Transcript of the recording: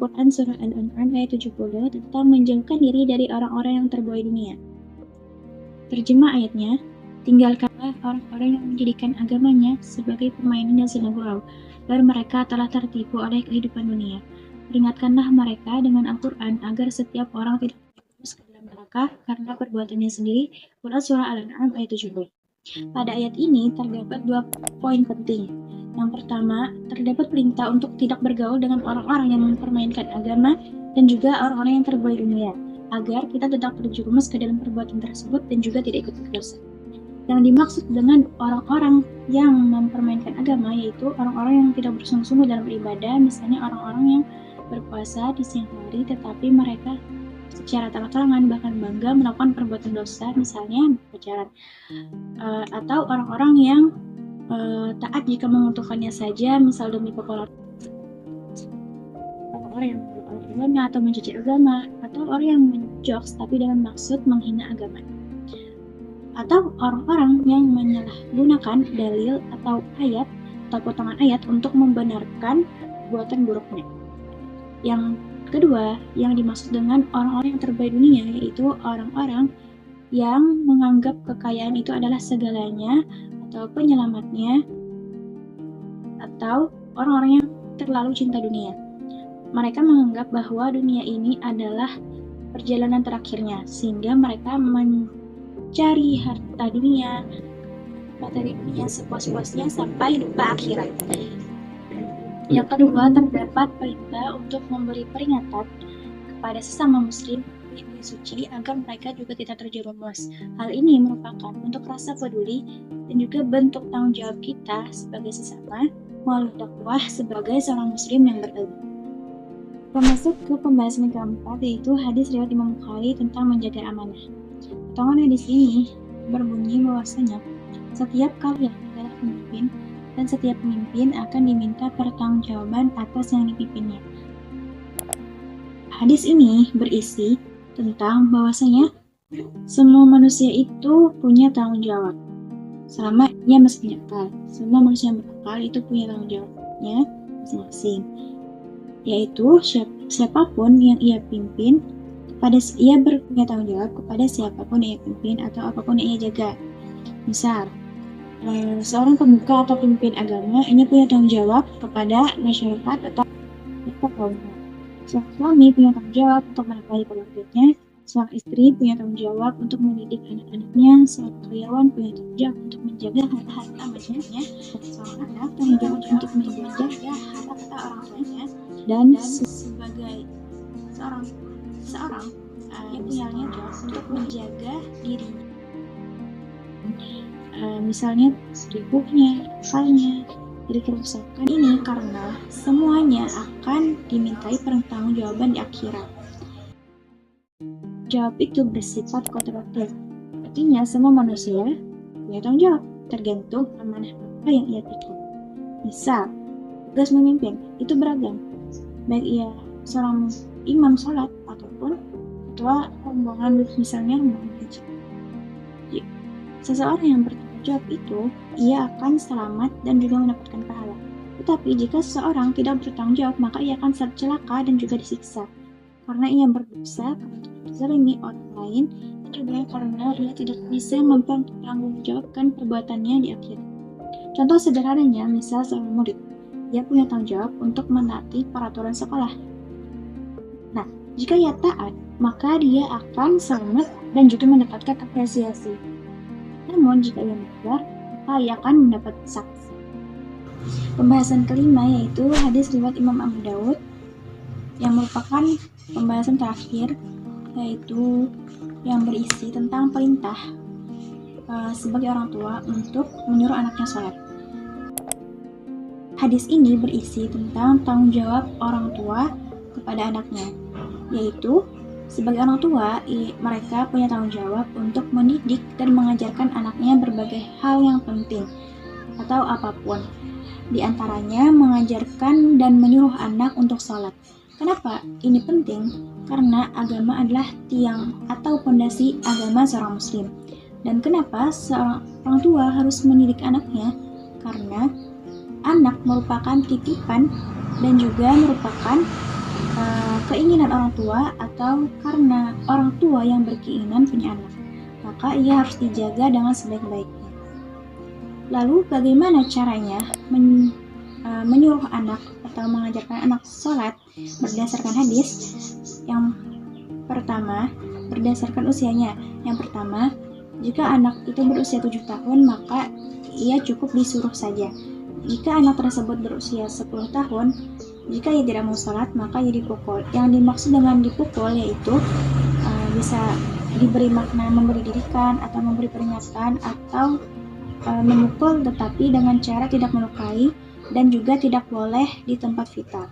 Al-Quran Surah Al-An'am ayat 70 tentang menjauhkan diri dari orang-orang yang terbuai dunia. Terjemah ayatnya, tinggalkanlah orang-orang yang menjadikan agamanya sebagai permainan dan senang gurau, dan mereka telah tertipu oleh kehidupan dunia. Peringatkanlah mereka dengan Al-Quran agar setiap orang tidak terjerumus ke dalam neraka karena perbuatannya sendiri. Quran Surah Al-An'am ayat 70. Pada ayat ini terdapat 2 poin penting. Yang pertama, terdapat perintah untuk tidak bergaul dengan orang-orang yang mempermainkan agama dan juga orang-orang yang terbuai dunia, agar kita tidak terjerumus ke dalam perbuatan tersebut dan juga tidak ikut berdosa. Yang dimaksud dengan orang-orang yang mempermainkan agama yaitu orang-orang yang tidak bersungguh-sungguh dalam beribadah, misalnya orang-orang yang berpuasa di siang hari tetapi mereka secara terang-terangan bahkan bangga melakukan perbuatan dosa, misalnya pacaran, atau orang-orang yang taat jika menguntungkannya saja, misal demi popularitas, orang yang beragama atau mencuci agama, atau orang yang menjokes tapi dengan maksud menghina agama, atau orang-orang yang menyalahgunakan dalil atau ayat atau potongan ayat untuk membenarkan perbuatan buruknya. Yang kedua, yang dimaksud dengan orang-orang yang terbaik dunia yaitu orang-orang yang menganggap kekayaan itu adalah segalanya atau penyelamatnya, atau orang-orang yang terlalu cinta dunia. Mereka menganggap bahwa dunia ini adalah perjalanan terakhirnya, sehingga mereka mencari harta dunia, materi dunia sepuas-puasnya sampai lupa akhirat. Yang kedua, terdapat perintah untuk memberi peringatan kepada sesama muslim yang suci agar mereka juga tidak terjerumus. Hal ini merupakan bentuk rasa peduli dan juga bentuk tanggung jawab kita sebagai sesama melalui dakwah sebagai seorang muslim yang berilmu. Masuk ke pembahasan yang keempat, yaitu hadis riwayat Imam Bukhari tentang menjaga amanah. Potongan hadis ini berbunyi bahwasanya setiap kalian adalah pemimpin dan setiap pemimpin akan diminta pertanggungjawaban atas yang dipimpinnya. Hadis ini berisi tentang bahwasanya semua manusia itu punya tanggung jawab selama ia masih berakal. Semua manusia yang berakal itu punya tanggung jawabnya masing-masing, yaitu siapapun yang ia pimpin, ia berpunya tanggung jawab kepada siapapun yang ia pimpin atau apapun yang ia jaga. Misal, seorang pemuka atau pemimpin agama ini punya tanggung jawab kepada masyarakat atau kaumnya. Seorang suami punya tanggung jawab untuk menafkahi keluarganya, seorang istri punya tanggung jawab untuk mendidik anak-anaknya, seorang karyawan punya tanggung jawab untuk menjaga harta majikannya, seorang anak tanggung jawab untuk menjaga harta orang tuanya, dan sebagai seorang yang punya tanggung jawab untuk menjaga dirinya, misalnya tubuhnya, akalnya, dari kerusakan ini, karena semuanya akan dimintai pertanggungjawaban di akhirat. Jawab itu bersifat kontradiktif, artinya semua manusia punya tanggung jawab tergantung amanah apa yang ia pikul. Misal, tugas memimpin itu beragam, baik ia seorang imam sholat ataupun ketua rombongan, misalnya rombongan haji. Seseorang yang bertanggung jawab itu, ia akan selamat dan juga mendapatkan pahala. Tetapi jika seseorang tidak bertanggung jawab, maka ia akan celaka dan juga disiksa, karena ia berdosa karena menzalimi orang lain dan juga karena ia tidak bisa mempertanggungjawabkan perbuatannya di akhirat. Contoh sederhananya, misal seorang murid, ia punya tanggung jawab untuk menaati peraturan sekolah. Nah, jika ia taat, maka dia akan selamat dan juga mendapatkan apresiasi. Namun jika ia melanggar, maka ia akan mendapat sanksi. Pembahasan kelima yaitu hadis riwayat Imam Abu Daud yang merupakan pembahasan terakhir, yaitu yang berisi tentang perintah sebagai orang tua untuk menyuruh anaknya sholat. Hadis ini berisi tentang tanggung jawab orang tua kepada anaknya, yaitu sebagai orang tua, mereka punya tanggung jawab untuk mendidik dan mengajarkan anaknya berbagai hal yang penting atau apapun. Di antaranya mengajarkan dan menyuruh anak untuk sholat. Kenapa ini penting? Karena agama adalah tiang atau fondasi agama seorang muslim. Dan kenapa seorang orang tua harus mendidik anaknya? Karena anak merupakan titipan dan juga merupakan keinginan orang tua atau karena orang tua yang berkeinginan punya anak, maka ia harus dijaga dengan sebaik-baiknya. Lalu bagaimana caranya menyuruh anak atau mengajarkan anak sholat berdasarkan hadis? Yang pertama, berdasarkan usianya. Yang pertama, jika anak itu berusia 7 tahun, maka ia cukup disuruh saja. Jika anak tersebut berusia 10 tahun, jika ia tidak mau sholat, maka ia dipukul. Yang dimaksud dengan dipukul yaitu bisa diberi makna memberi didikan atau memberi peringatan, atau memukul tetapi dengan cara tidak melukai dan juga tidak boleh di tempat vital.